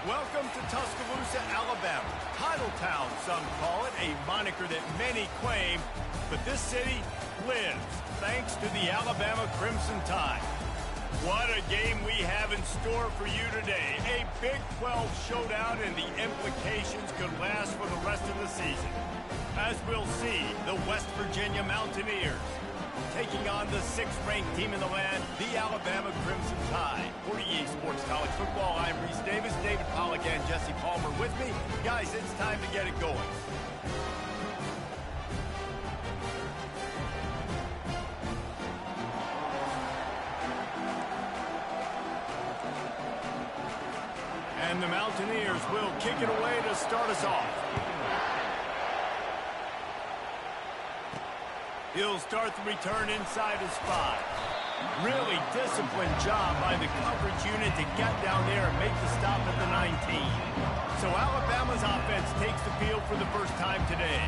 Welcome to Tuscaloosa, Alabama. Title Town, some call it, a moniker that many claim, but this city lives thanks to the Alabama Crimson Tide. What a game we have in store for you today. A Big 12 showdown, and the implications could last for the rest of the season. As we'll see, the West Virginia Mountaineers taking on the 6th-ranked team in the land, the Alabama Crimson Tide. For EA Sports College Football, I'm Reese Davis, David Pollack, and Jesse Palmer with me. Guys, it's time to get it going. And the Mountaineers will kick it away to start us off. He'll start the return inside his 5. Really disciplined job by the coverage unit to get down there and make the stop at the 19. So Alabama's offense takes the field for the first time today.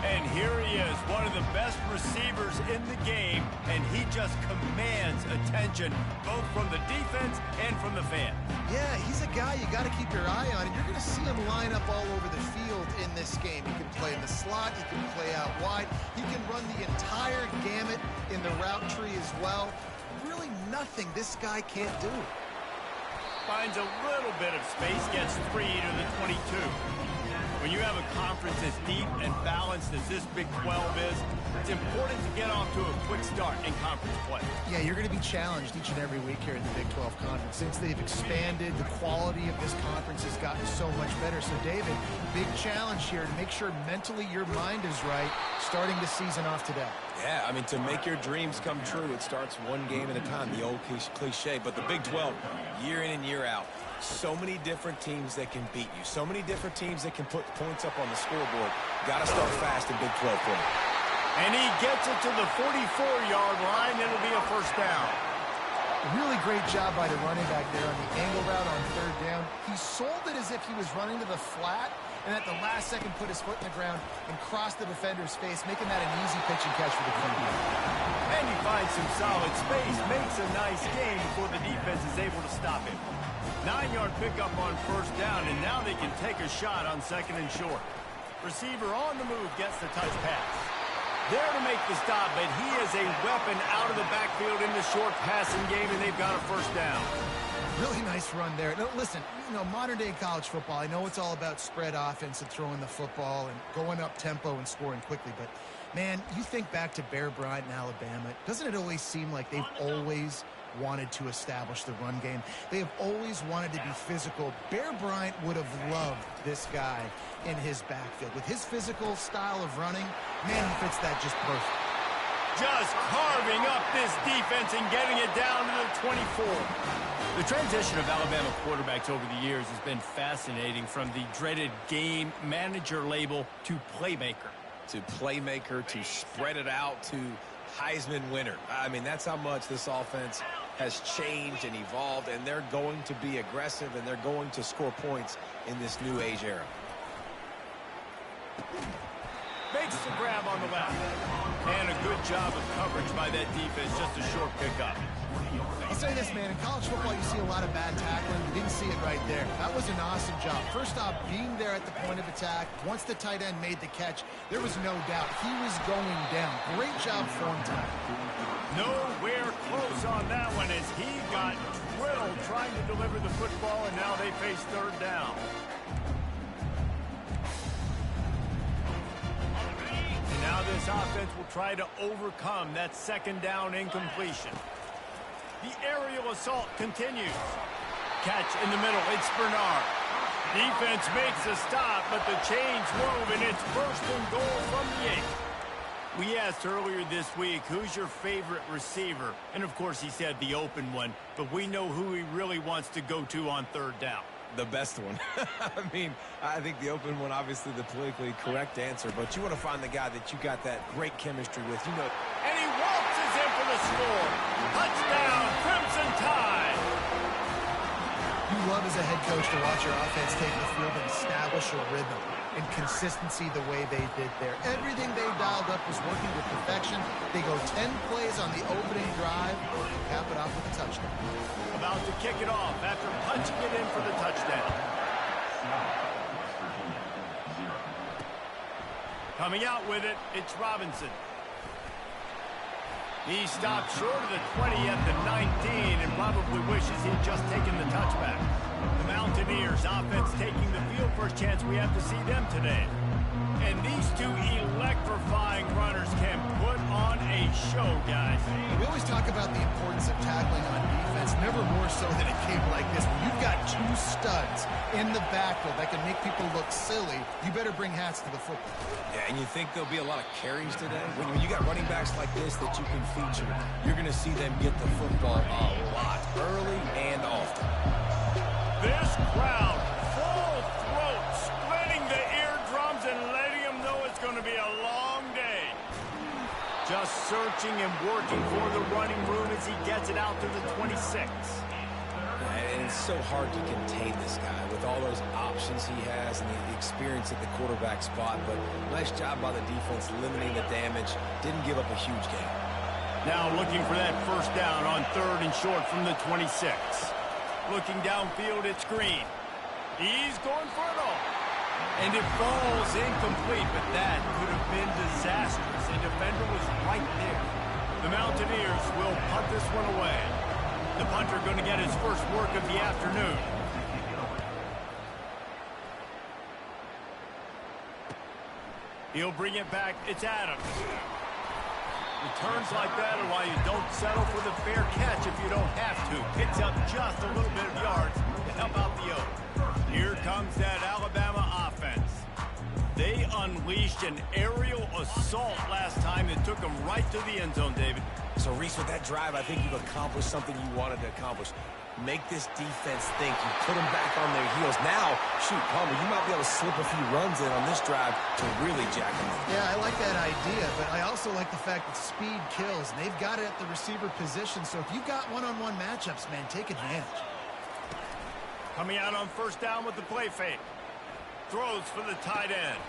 And here he is, one of the best receivers in the game, and he just commands attention both from the defense and from the fans. Yeah, he's a guy you got to keep your eye on, and you're going to see him line up all over the field in this game. He can play in the slot, he can play out wide, he can run the entire gamut in the route tree as well. Really nothing this guy can't do. Finds a little bit of space, gets free to the 22. When you have a conference as deep and balanced as this Big 12 is, it's important to get off to a quick start in conference play. Yeah, you're going to be challenged each and every week here in the Big 12 Conference. Since they've expanded, the quality of this conference has gotten so much better. So, David, big challenge here to make sure mentally your mind is right starting the season off today. Yeah, I mean, to make your dreams come true, it starts one game at a time, the old cliche. But the Big 12, year in and year out, so many different teams that can beat you, so many different teams that can put points up on the scoreboard. Got to start fast in Big 12 play. And he gets it to the 44-yard line. It'll be a first down. Really great job by the running back there on the angle route on 3rd down. He sold it as if he was running to the flat, and at the last second put his foot in the ground and crossed the defender's face, making that an easy pitch and catch for the quarterback. And he finds some solid space, makes a nice game before the defense is able to stop him. 9-yard pickup on 1st down, and now they can take a shot on 2nd and short. Receiver on the move gets the touch pass. There to make the stop, but he is a weapon out of the backfield in the short passing game, and they've got a 1st down. Really nice run there. Now, listen, modern-day college football, I know it's all about spread offense and throwing the football and going up tempo and scoring quickly, but, man, you think back to Bear Bryant in Alabama, doesn't it always seem like they've always wanted to establish the run game? They have always wanted to be physical. Bear Bryant would have loved this guy in his backfield. With his physical style of running, man, he fits that just perfect. Just carving up this defense and getting it down to the 24. The transition of Alabama quarterbacks over the years has been fascinating, from the dreaded game manager label to playmaker. To playmaker, to spread it out, to Heisman winner. I mean, that's how much this offense has changed and evolved, and they're going to be aggressive, and they're going to score points in this new age era. Makes the grab on the left. And a good job of coverage by that defense, just a short pickup. I'll say this, man, in college football you see a lot of bad tackling. You didn't see it right there. That was an awesome job. First off, being there at the point of attack. Once the tight end made the catch, there was no doubt he was going down. Great job form time. Nowhere close on that one as he got drilled trying to deliver the football, and now they face 3rd down. And now this offense will try to overcome that 2nd down incompletion. The aerial assault continues. Catch in the middle. It's Bernard. Defense makes a stop, but the chains move, and it's 1st and goal from the 8. We asked earlier this week, who's your favorite receiver? And, of course, he said the open one, but we know who he really wants to go to on 3rd down. The best one. I mean, I think the open one, obviously the politically correct answer, but you want to find the guy that you got that great chemistry with. You know. And he waltzes in for the score. Touchdown, Crimson Tide. You love as a head coach to watch your offense take the field and establish a rhythm and consistency the way they did there. Everything they dialed up was working with perfection. They go 10 plays on the opening drive and cap it off with a touchdown. About to kick it off after punching it in for the touchdown. Coming out with it, it's Robinson. He stopped short of the 20 at the 19 and probably wishes he'd just taken the touchback. The Mountaineers offense taking the field. First chance we have to see them today. And these two electrifying runners can put on a show, guys. We always talk about the importance of tackling on defense, never more so than a game like this. When you've got two studs in the backfield that can make people look silly, you better bring hats to the football. Yeah, and you think there'll be a lot of carries today? When you got running backs like this that you can feature, you're going to see them get the football a lot, early and often. This crowd, full throat, splitting the eardrums and letting them know it's going to be a long day. Just searching and working for the running room as he gets it out to the 26. And it's so hard to contain this guy with all those options he has and the experience at the quarterback spot. But nice job by the defense limiting the damage. Didn't give up a huge gain. Now looking for that first down on 3rd and short from the 26. Looking downfield, it's Green. He's going for it all. And it falls incomplete, but that could have been disastrous. The defender was right there. The Mountaineers will punt this one away. The punter going to get his first work of the afternoon. He'll bring it back. It's Adams. Returns like that are why you don't settle for the fair catch if you don't have to. Picks up just a little bit of yards to help out the Oaks. Here comes that Alabama offense. They unleashed an aerial assault last time that took them right to the end zone, David. So, Reese, with that drive, I think you've accomplished something you wanted to accomplish. Make this defense think. You put them back on their heels. Now, shoot, Palmer, you might be able to slip a few runs in on this drive to really jack them up. Yeah, I like that idea, but I also like the fact that speed kills. And they've got it at the receiver position, so if you've got one-on-one matchups, man, take advantage. Coming out on first down with the play fake. Throws for the tight end.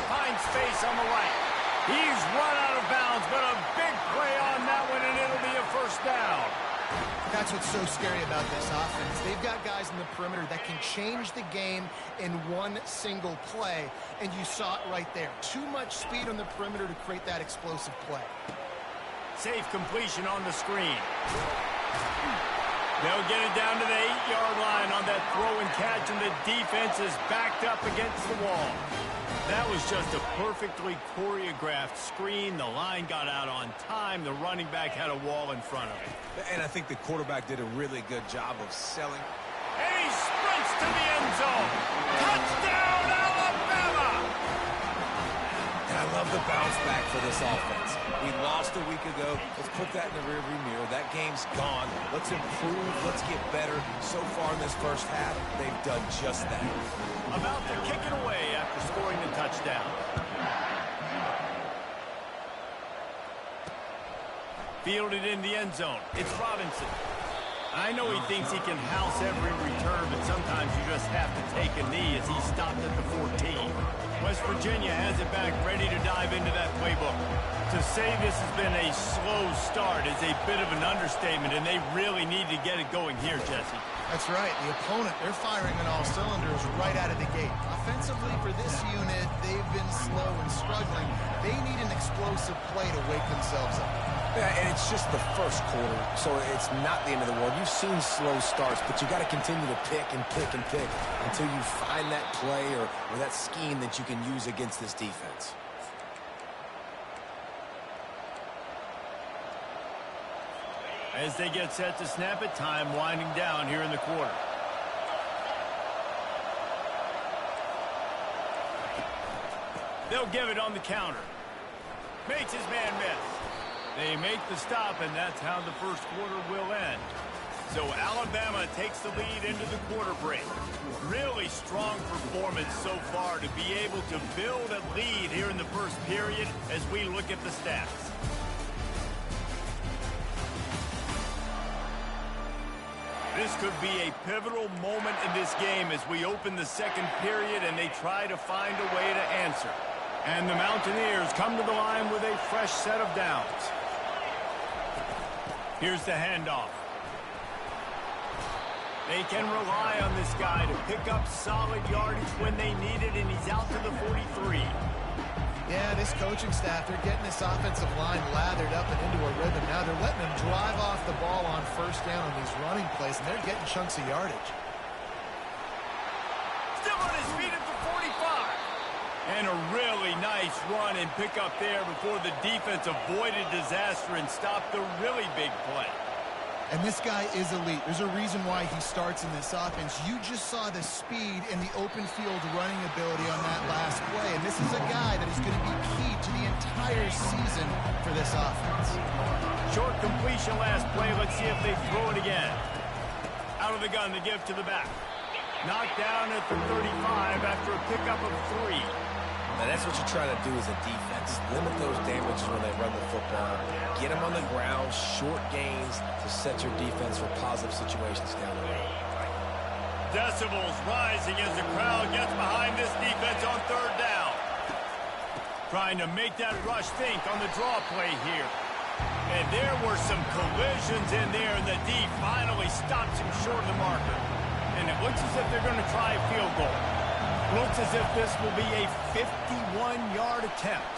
Finds space on the right. He's run out of bounds, but a big play on that one, and it'll be a first down. That's what's so scary about this offense. They've got guys in the perimeter that can change the game in one single play, and you saw it right there. Too much speed on the perimeter to create that explosive play. Safe completion on the screen. They'll get it down to the 8-yard line on that throw and catch, and the defense is backed up against the wall. That was just a perfectly choreographed screen. The line got out on time. The running back had a wall in front of him. And I think the quarterback did a really good job of selling. And he sprints to the end zone. Touchdown, Alabama! And I love the bounce back for this offense. We lost a week ago. Let's put that in the rearview mirror. That game's gone. Let's improve. Let's get better. So far in this first half, they've done just that. About to kick it away after scoring the touchdown. Fielded in the end zone. It's Robinson. I know he thinks he can house every return, but sometimes you just have to take a knee as he stopped at the 14. West Virginia has it back, ready to dive into that playbook. To say this has been a slow start is a bit of an understatement, and they really need to get it going here, Jesse. That's right. The opponent, they're firing on all cylinders right out of the gate. Offensively, for this unit, they've been slow and struggling. They need an explosive play to wake themselves up. Yeah, and it's just the first quarter, so it's not the end of the world. You've seen slow starts, but you got to continue to pick and pick and pick until you find that play or that scheme that you can use against this defense. As they get set to snap it, time winding down here in the quarter. They'll give it on the counter. Makes his man miss. They make the stop, and that's how the first quarter will end. So Alabama takes the lead into the quarter break. Really strong performance so far to be able to build a lead here in the first period as we look at the stats. This could be a pivotal moment in this game as we open the second period and they try to find a way to answer. And the Mountaineers come to the line with a fresh set of downs. Here's the handoff. They can rely on this guy to pick up solid yardage when they need it, and he's out to the 43. Yeah, this coaching staff, they're getting this offensive line lathered up and into a rhythm. Now they're letting them drive off the ball on first down on these running plays, and they're getting chunks of yardage. Still on his feet at the 45. And a really nice run and pick up there before the defense avoided disaster and stopped the really big play. And this guy is elite. There's a reason why he starts in this offense. You just saw the speed and the open field running ability on that last play. And this is a guy that is going to be key to the entire season for this offense. Short completion last play. Let's see if they throw it again. Out of the gun to give to the back. Knocked down at the 35 after a pickup of 3. Now that's what you're trying to do as a defense. Limit those damages when they run the football. Get them on the ground, short gains to set your defense for positive situations down the road. Decibels rising as the crowd gets behind this defense on third down. Trying to make that rush think on the draw play here. And there were some collisions in there, and the D finally stops him short of the marker. And it looks as if they're going to try a field goal. Looks as if this will be a 51-yard attempt.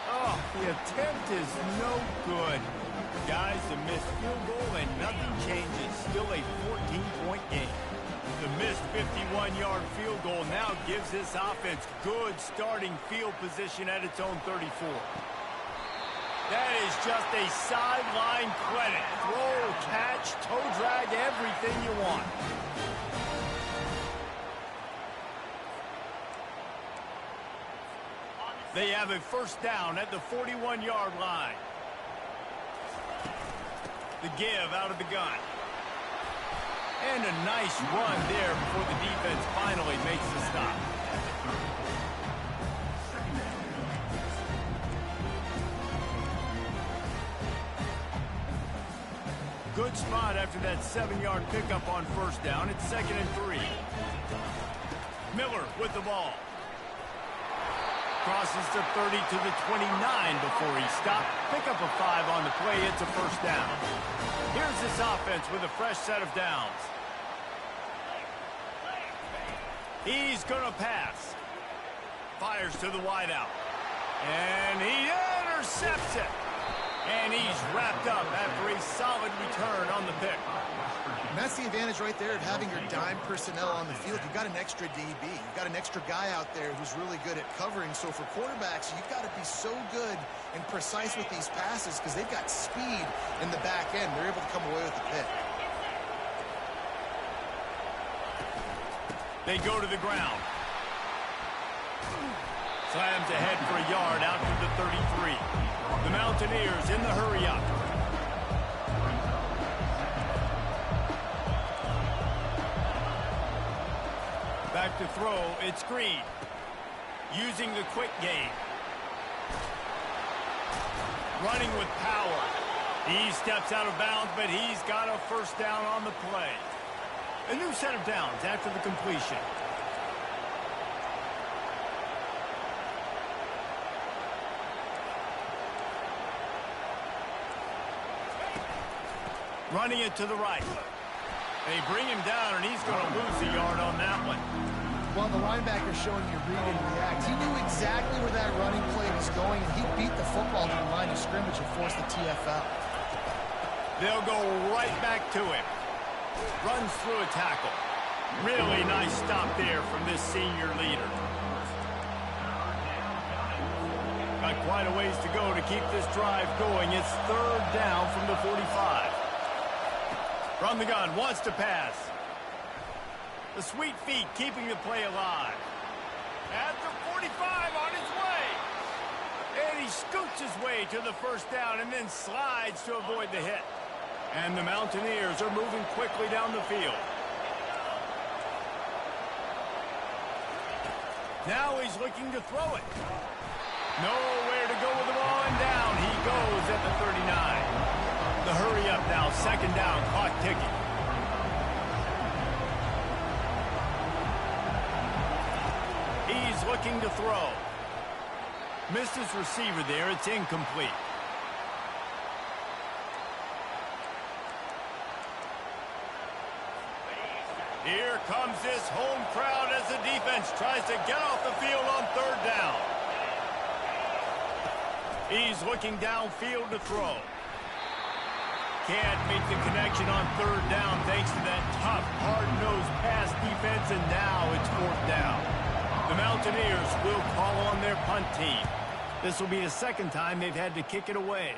Oh, the attempt is no good. Guys, a missed field goal and nothing changes. Still a 14-point game. The missed 51-yard field goal now gives this offense good starting field position at its own 34. That is just a sideline credit. Throw, catch, toe drag, everything you want. They have a first down at the 41-yard line. The give out of the gun. And a nice run there before the defense finally makes the stop. Good spot after that 7-yard pickup on first down. It's 2nd and 3. Miller with the ball. Crosses the 30 to the 29 before he stopped. Pick up a 5 on the play. It's a first down. Here's this offense with a fresh set of downs. He's going to pass. Fires to the wideout. And he intercepts it. And he's wrapped up after a solid return on the pick. And that's the advantage right there of having your dime personnel on the field. You've got an extra DB. You've got an extra guy out there who's really good at covering. So for quarterbacks, you've got to be so good and precise with these passes because they've got speed in the back end. They're able to come away with the pick. They go to the ground. Slams ahead for a yard out to the 33. The Mountaineers in the hurry-up. Back to throw, it's Green. Using the quick game. Running with power. He steps out of bounds, but he's got a first down on the play. A new set of downs after the completion. Running it to the right. They bring him down, and he's going to lose a yard on that one. Well, the linebacker showing you read and react. He knew exactly where that running play was going, and he beat the football to the line of scrimmage and forced the TFL. They'll go right back to him. Runs through a tackle. Really nice stop there from this senior leader. Got quite a ways to go to keep this drive going. It's third down from the 45. From the gun, wants to pass. The sweet feet keeping the play alive. At the 45 on his way. And he scoots his way to the first down and then slides to avoid the hit. And the Mountaineers are moving quickly down the field. Now he's looking to throw it. Nowhere to go with the ball, and down he goes at the 39. The hurry up now, second down, clock ticking. He's looking to throw. Missed his receiver there. It's incomplete. Here comes this home crowd as the defense tries to get off the field on third down. He's looking downfield to throw. Can't make the connection on third down thanks to that tough, hard-nosed pass defense, and now it's fourth down. The Mountaineers will call on their punt team. This will be the second time they've had to kick it away.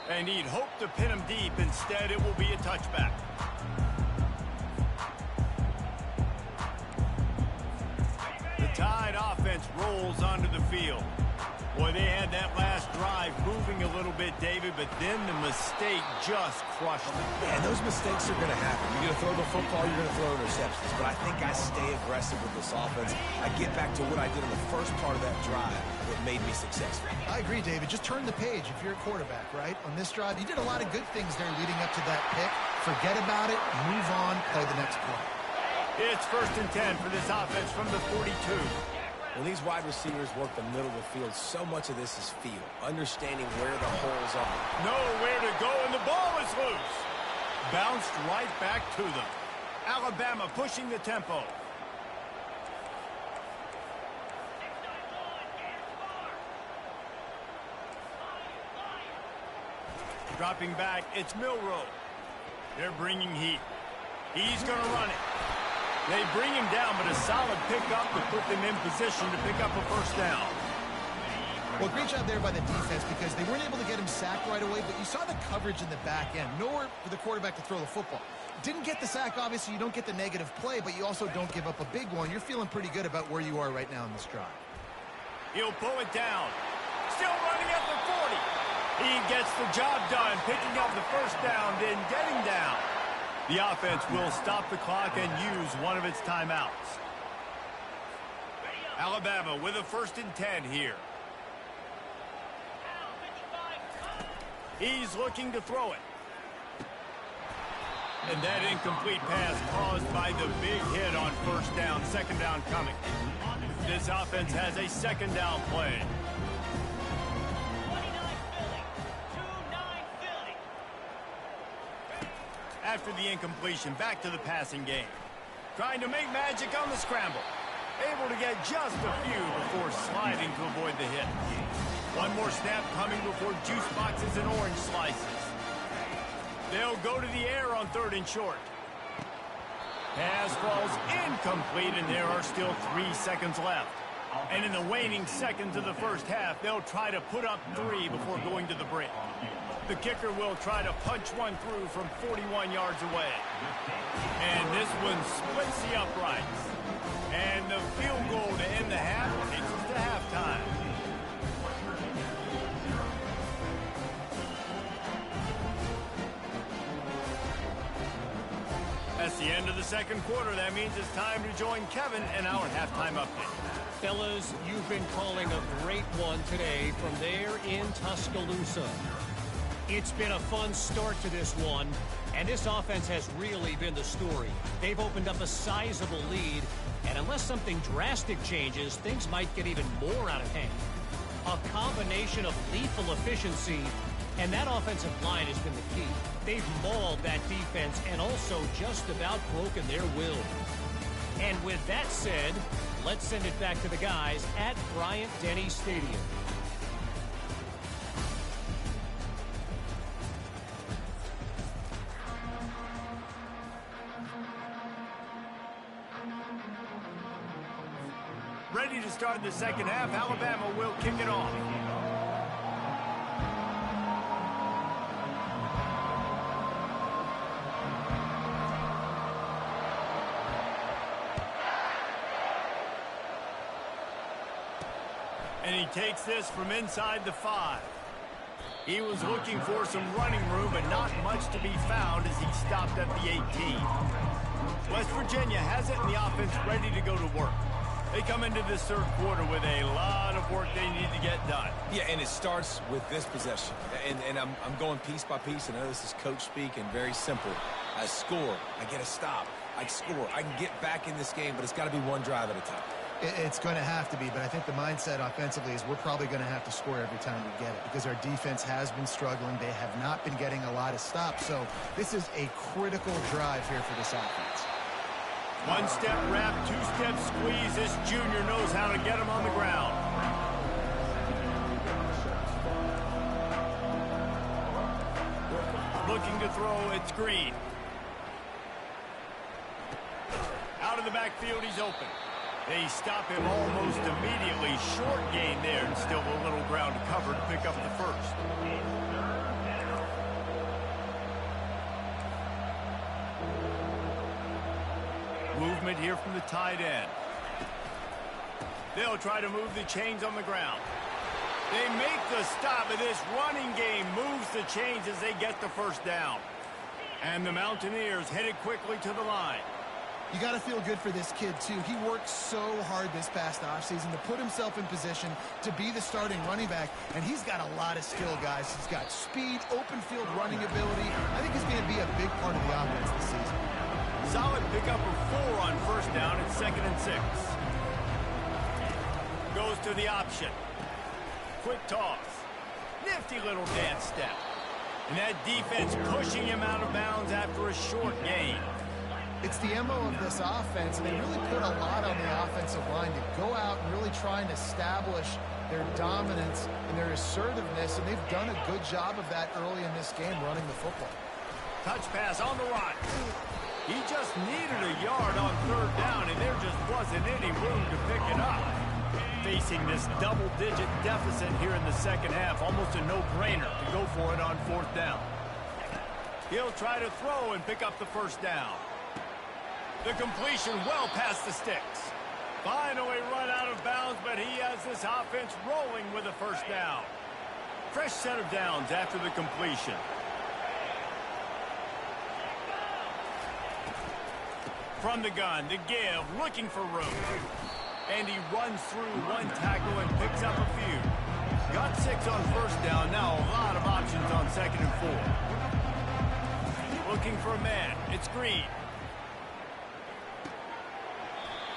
And he'd hoped to pin him deep. Instead, it will be a touchback. The Tide offense rolls onto the field. Boy, they had that last drive moving a little bit, David, but then the mistake just crushed them. Yeah, and those mistakes are going to happen. You're going to throw the football, you're going to throw interceptions. But I think I stay aggressive with this offense. I get back to what I did in the first part of that drive that made me successful. I agree, David. Just turn the page if you're a quarterback, right? On this drive, you did a lot of good things there leading up to that pick. Forget about it, move on, play the next play. It's 1st and 10 for this offense from the 42. When these wide receivers work the middle of the field, so much of this is feel, understanding where the holes are. Nowhere to go, and the ball is loose. Bounced right back to them. Alabama pushing the tempo. Dropping back, it's Milroe. They're bringing heat. He's going to run it. They bring him down, but a solid pickup to put them in position to pick up a first down. Well, great job there by the defense because they weren't able to get him sacked right away, but you saw the coverage in the back end. Nowhere for the quarterback to throw the football. Didn't get the sack, obviously. You don't get the negative play, but you also don't give up a big one. You're feeling pretty good about where you are right now in this drive. He'll pull it down. Still running at the 40. He gets the job done, picking up the first down, then getting down. The offense will stop the clock and use one of its timeouts. Alabama with a 1st and 10 here. He's looking to throw it. And that incomplete pass caused by the big hit on first down, second down coming. This offense has a second down play. After the incompletion, back to the passing game. Trying to make magic on the scramble. Able to get just a few before sliding to avoid the hit. One more snap coming before juice boxes and orange slices. They'll go to the air on 3rd and short. Pass falls incomplete, and there are still 3 seconds left. And in the waning seconds of the first half, they'll try to put up 3 before going to the break. The kicker will try to punch one through from 41 yards away. And this one splits the uprights. And the field goal to end the half takes us to halftime. That's the end of the second quarter. That means it's time to join Kevin in our halftime update. Fellas, you've been calling a great one today from there in Tuscaloosa. It's been a fun start to this one, and this offense has really been the story. They've opened up a sizable lead, and unless something drastic changes, things might get even more out of hand. A combination of lethal efficiency, and that offensive line has been the key. They've mauled that defense and also just about broken their will. And with that said, let's send it back to the guys at Bryant-Denny Stadium. Ready to start the second half. Alabama will kick it off. And he takes this from inside the 5. He was looking for some running room, but not much to be found as he stopped at the 18. West Virginia has it, and the offense ready to go to work. They come into this third quarter with a lot of work they need to get done. Yeah, and it starts with this possession. And I'm going piece by piece. I know this is coach speak and very simple. I score. I get a stop. I score. I can get back in this game, but it's got to be one drive at a time. It's going to have to be, but I think the mindset offensively is we're probably going to have to score every time we get it because our defense has been struggling. They have not been getting a lot of stops, so this is a critical drive here for this offense. One-step wrap, two-step squeeze. This junior knows how to get him on the ground. Looking to throw, it's Green. Out of the backfield, he's open. They stop him almost immediately. Short gain there, and still a little ground to cover to pick up the first. Movement here from the tight end. They'll try to move the chains on the ground. They make the stop, and this running game moves the chains as they get the first down. And the Mountaineers headed quickly to the line. You got to feel good for this kid, too. He worked so hard this past offseason to put himself in position to be the starting running back, and he's got a lot of skill, guys. He's got speed, open field running ability. I think he's going to be a big part of the offense this season. Solid pickup of 4 on first down at 2nd and 6. Goes to the option. Quick toss. Nifty little dance step. And that defense pushing him out of bounds after a short gain. It's the MO of this offense, and they really put a lot on the offensive line to go out and really try and establish their dominance and their assertiveness, and they've done a good job of that early in this game running the football. Touch pass on the run. He just needed a yard on 3rd down, and there just wasn't any room to pick it up. Facing this double-digit deficit here in the second half, almost a no-brainer to go for it on 4th down. He'll try to throw and pick up the first down. The completion well past the sticks. Finally run out of bounds, but he has this offense rolling with a first down. Fresh set of downs after the completion. From the gun, the give, looking for room. And he runs through one tackle and picks up a few. Got 6 on first down, now a lot of options on 2nd and 4. Looking for a man, it's Green.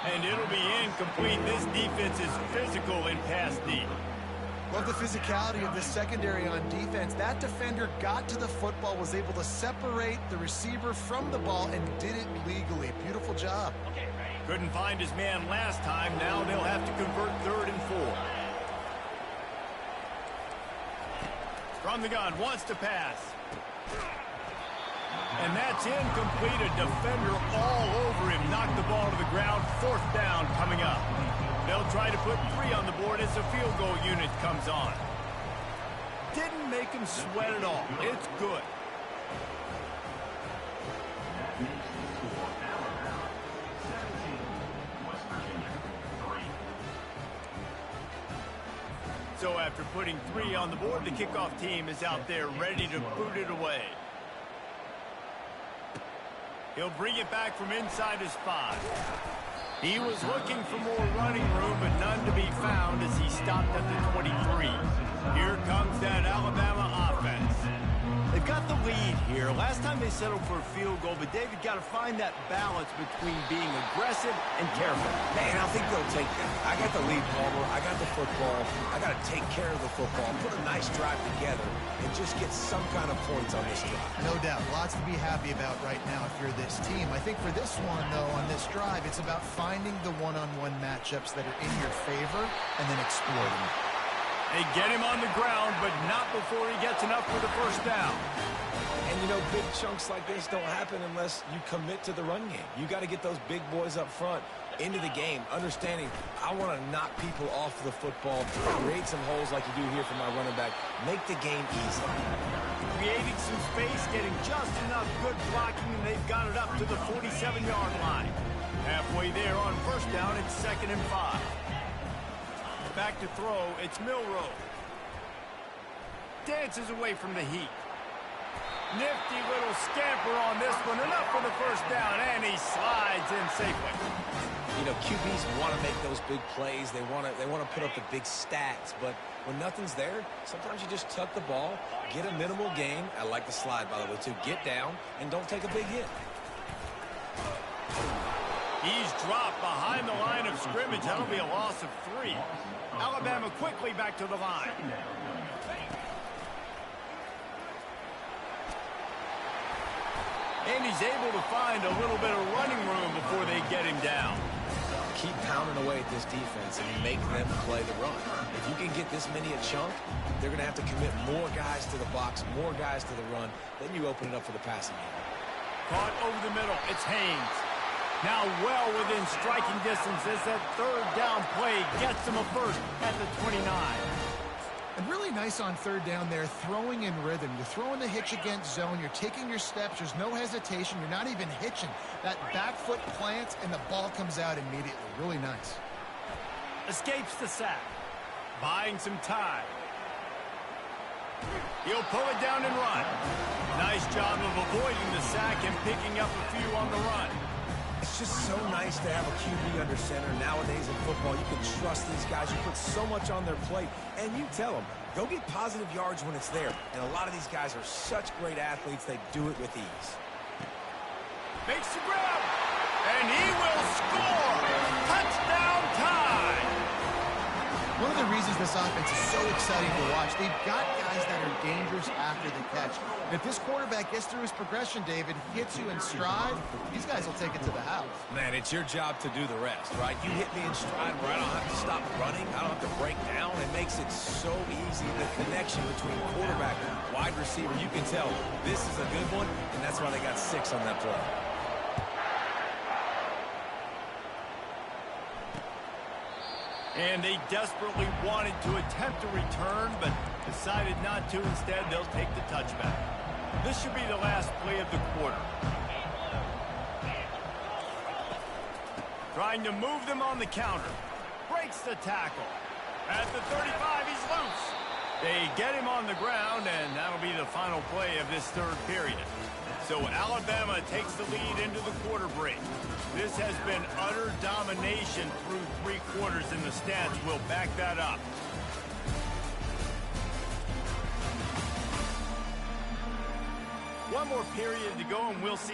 And it'll be incomplete. This defense is physical in pass deep. Love the physicality of the secondary on defense. That defender got to the football, was able to separate the receiver from the ball, and did it legally. Beautiful job. Couldn't find his man last time. Now they'll have to convert 3rd and 4. From the gun, wants to pass. And that's incomplete. A defender all over him. Knocked the ball to the ground. 4th down coming up. They'll try to put 3 on the board as the field goal unit comes on. Didn't make him sweat at all. It's good. So after putting 3 on the board, the kickoff team is out there ready to boot it away. He'll bring it back from inside his 5. He was looking for more running room, but none to be found as he stopped at the 23. Here comes that Alabama offense. They've got the lead here. Last time they settled for a field goal, but David got to find that balance between being aggressive and careful. Man, I think they'll take that. I got the lead, Palmer. I got the football. I got to take care of the football, put a nice drive together, and just get some kind of points on this drive. No doubt. Lots to be happy about right now if you're this team. I think for this one, though, on this drive, it's about finding the one-on-one matchups that are in your favor and then exploiting it. They get him on the ground, but not before he gets enough for the first down. And, you know, big chunks like this don't happen unless you commit to the run game. You got to get those big boys up front into the game, understanding I want to knock people off the football, create some holes like you do here for my running back, make the game easy. Creating some space, getting just enough good blocking, and they've got it up to the 47-yard line. Halfway there on first down, it's 2nd and 5. Back to throw, it's Milroe. Dances away from the heat. Nifty little scamper on this one, enough for the first down, and he slides in safely. You know, QBs want to make those big plays. They want to put up the big stats, but when nothing's there, sometimes you just tuck the ball, get a minimal gain. I like the slide, by the way, too. Get down and don't take a big hit. He's dropped behind the line of scrimmage. That'll be a loss of 3. Alabama quickly back to the line. And he's able to find a little bit of running room before they get him down. Keep pounding away at this defense and make them play the run. If you can get this many a chunk, they're going to have to commit more guys to the box, more guys to the run. Then you open it up for the passing game. Caught over the middle. It's Haynes. Now well within striking distance as that third down play gets him a first at the 29. And really nice on third down there, throwing in rhythm. You're throwing the hitch against zone. You're taking your steps. There's no hesitation. You're not even hitching. That back foot plants, and the ball comes out immediately. Really nice. Escapes the sack. Buying some time. He'll pull it down and run. Nice job of avoiding the sack and picking up a few on the run. It's just so nice to have a QB under center. Nowadays in football, you can trust these guys. You put so much on their plate, and you tell them, go get positive yards when it's there. And a lot of these guys are such great athletes, they do it with ease. Makes the grab, and he will score. Touchdown time. One of the reasons this offense is so exciting to watch, they've got guys that are dangerous after the catch. And if this quarterback gets through his progression, David, hits you in stride, these guys will take it to the house. Man, it's your job to do the rest, right? You hit me in stride where I don't have to stop running. I don't have to break down. It makes it so easy, the connection between quarterback and wide receiver. You can tell this is a good one, and that's why they got 6 on that play. And they desperately wanted to attempt a return, but decided not to. Instead, they'll take the touchback. This should be the last play of the quarter. Trying to move them on the counter. Breaks the tackle. At the 35, he's loose. They get him on the ground, and that'll be the final play of this third period. So Alabama takes the lead into the quarter break. This has been utter domination through 3 quarters, and the stats will back that up. One more period to go, and we'll see.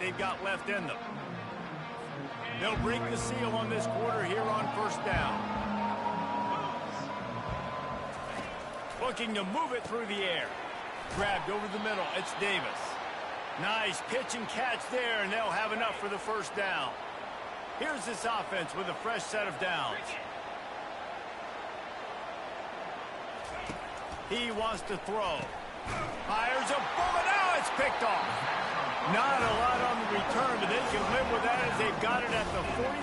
They've got left in them. They'll break the seal on this quarter here on first down. Looking to move it through the air. Grabbed over the middle. It's Davis. Nice pitch and catch there, and they'll have enough for the first down. Here's this offense with a fresh set of downs. He wants to throw. Fires a bullet. Now it's picked off. Not a lot on the return, but they can live with that as they've got it at the 49.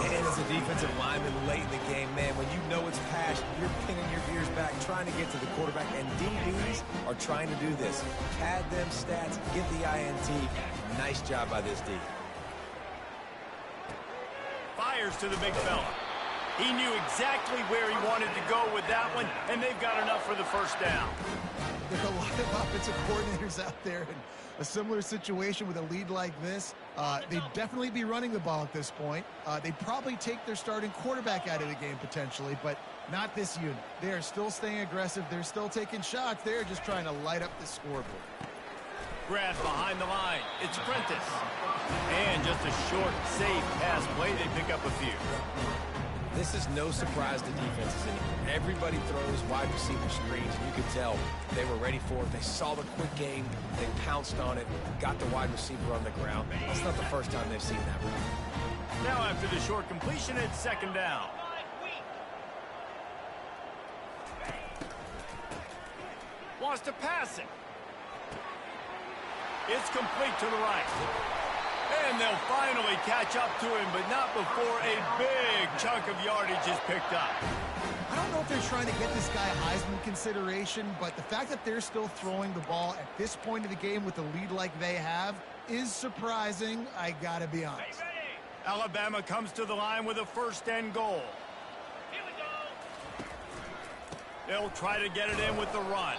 And as a defensive lineman late in the game, man, when you know it's passion, you're pinning your ears back, trying to get to the quarterback, and DBs are trying to do this. Pad them stats, get the INT. Nice job by this D. Fires to the big fella. He knew exactly where he wanted to go with that one, and they've got enough for the first down. There are a lot of offensive coordinators out there in a similar situation with a lead like this. They'd definitely be running the ball at this point. They'd probably take their starting quarterback out of the game potentially, but not this unit. They are still staying aggressive. They're still taking shots. They're just trying to light up the scoreboard. Grab behind the line. It's Prentice. And just a short, safe pass play. They pick up a few. This is no surprise to defenses anymore. Everybody throws wide receiver screens, and you can tell they were ready for it. They saw the quick game. They pounced on it, got the wide receiver on the ground. That's not the first time they've seen that run. Now after the short completion, it's second down. Wants to pass it. It's complete to the right. And they'll finally catch up to him, but not before a big chunk of yardage is picked up. I don't know if they're trying to get this guy Heisman consideration, but the fact that they're still throwing the ball at this point of the game with the lead like they have, is surprising, I gotta be honest. Alabama comes to the line with a first and goal. They'll try to get it in with the run.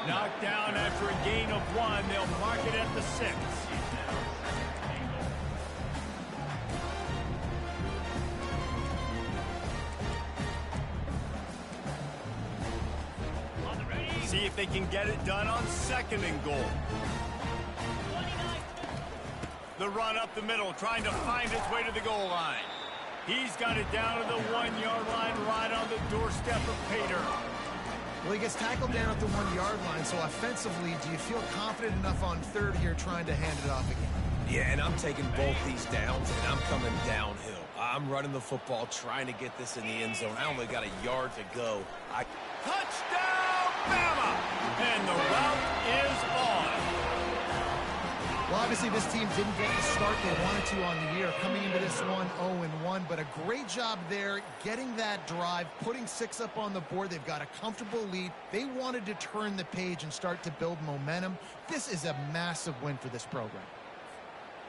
Knocked down after a gain of 1. They'll mark it at the 6. See if they can get it done on second and goal. The run up the middle, trying to find its way to the goal line. He's got it down to the 1-yard line, right on the doorstep of Pater. Well, he gets tackled down at the 1-yard line, so offensively, do you feel confident enough on third here trying to hand it off again? Yeah, and I'm taking both these downs, and I'm coming downhill. I'm running the football, trying to get this in the end zone. I only got a yard to go. Touchdown, Bama! And the route is on. Well, obviously, this team didn't get the start they wanted to on the year, coming into this one 0-1, but a great job there getting that drive, putting 6 up on the board. They've got a comfortable lead. They wanted to turn the page and start to build momentum. This is a massive win for this program.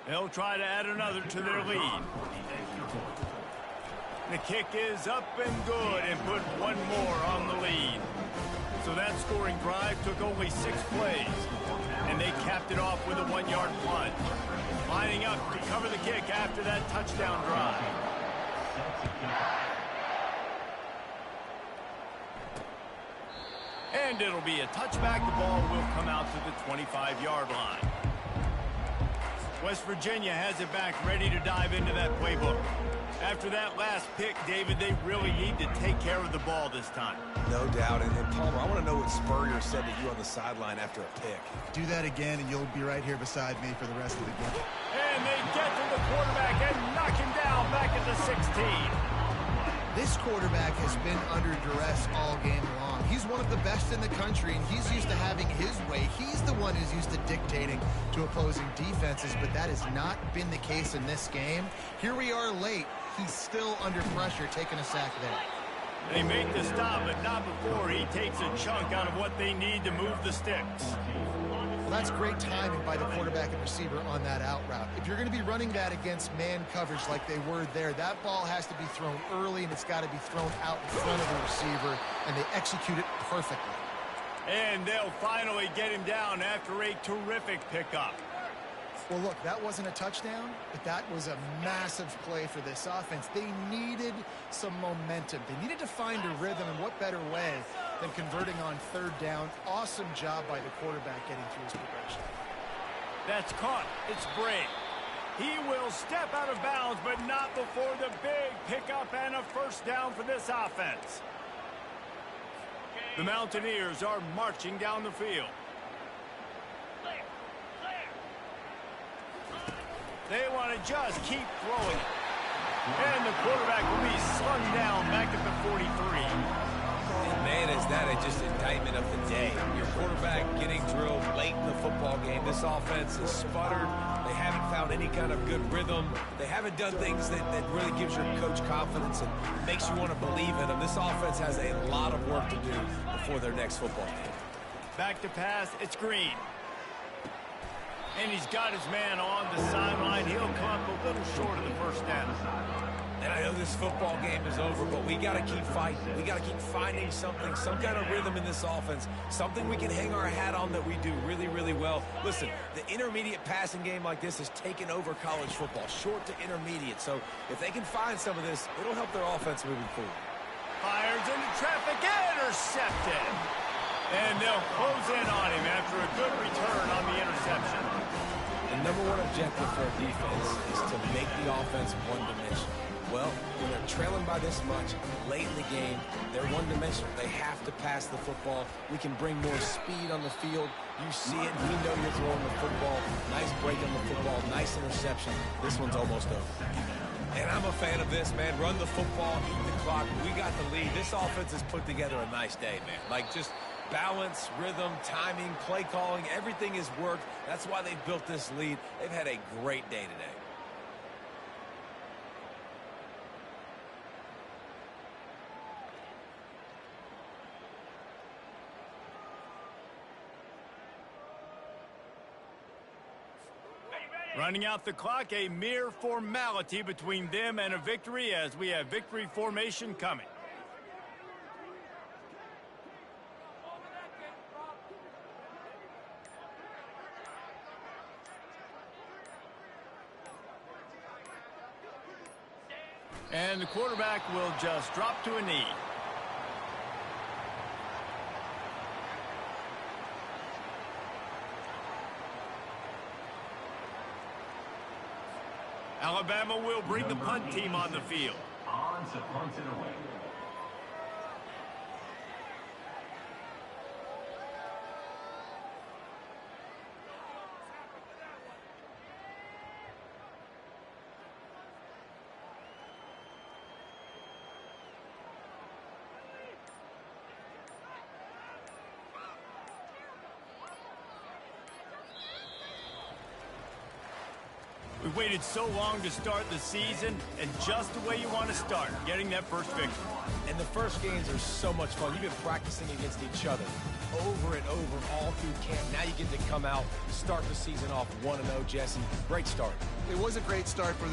They'll try to add another to their lead. The kick is up and good and put one more on the lead. So that scoring drive took only 6 plays. And they capped it off with a 1-yard plunge. Lining up to cover the kick after that touchdown drive. And it'll be a touchback. The ball will come out to the 25-yard line. West Virginia has it back, ready to dive into that playbook. After that last pick, David, they really need to take care of the ball this time. No doubt. And Palmer, I want to know what Spurrier said to you on the sideline after a pick. Do that again, and you'll be right here beside me for the rest of the game. And they get to the quarterback and knock him down back at the 16. This quarterback has been under duress all game long. He's one of the best in the country, and he's used to having his way. He's the one who's used to dictating to opposing defenses, but that has not been the case in this game. Here we are late. He's still under pressure, taking a sack there. They make the stop, but not before he takes a chunk out of what they need to move the sticks. Well, that's great timing by the quarterback and receiver on that out route. If you're going to be running that against man coverage like they were there, that ball has to be thrown early, and it's got to be thrown out in front of the receiver, and they execute it perfectly. And they'll finally get him down after a terrific pickup. Well, look, that wasn't a touchdown, but that was a massive play for this offense. They needed some momentum. They needed to find a rhythm, and what better way than converting on third down. Awesome job by the quarterback getting through his progression. That's caught. It's Bray. He will step out of bounds, but not before the big pickup and a first down for this offense. The Mountaineers are marching down the field. They want to just keep throwing it. And the quarterback will be slung down back at the 43. And man, is that just indictment of the day. Your quarterback getting drilled late in the football game. This offense is sputtered. They haven't found any kind of good rhythm. They haven't done things that really gives your coach confidence and makes you want to believe in them. This offense has a lot of work to do before their next football game. Back to pass, it's Green. And he's got his man on the sideline. He'll come up a little short of the first down. And I know this football game is over, but we got to keep fighting. We got to keep finding something, some kind of rhythm in this offense, something we can hang our hat on that we do really, really well. Listen, the intermediate passing game like this has taken over college football, short to intermediate. So if they can find some of this, it'll help their offense moving forward. Fires into traffic, intercepted. And they'll close in on him after a good return on the interception. The number one objective for a defense is to make the offense one-dimensional. Well, when they're trailing by this much late in the game, they're one-dimensional. They have to pass the football. We can bring more speed on the field. You see it. We know you're throwing the football. Nice break on the football. Nice interception. This one's almost over. And I'm a fan of this, man. Run the football, eat the clock. We got the lead. This offense has put together a nice day, man. Like, just balance, rhythm, timing, play calling, everything has worked. That's why they've built this lead. They've had a great day today. Running out the clock, a mere formality between them and a victory as we have victory formation coming. And the quarterback will just drop to a knee. Alabama will bring the punt team on the field. On to punt it away. We waited so long to start the season, and just the way you want to start, getting that first victory. And the first games are so much fun. You've been practicing against each other over and over all through camp. Now you get to come out, start the season off 1-0, Jesse. Great start. It was a great start for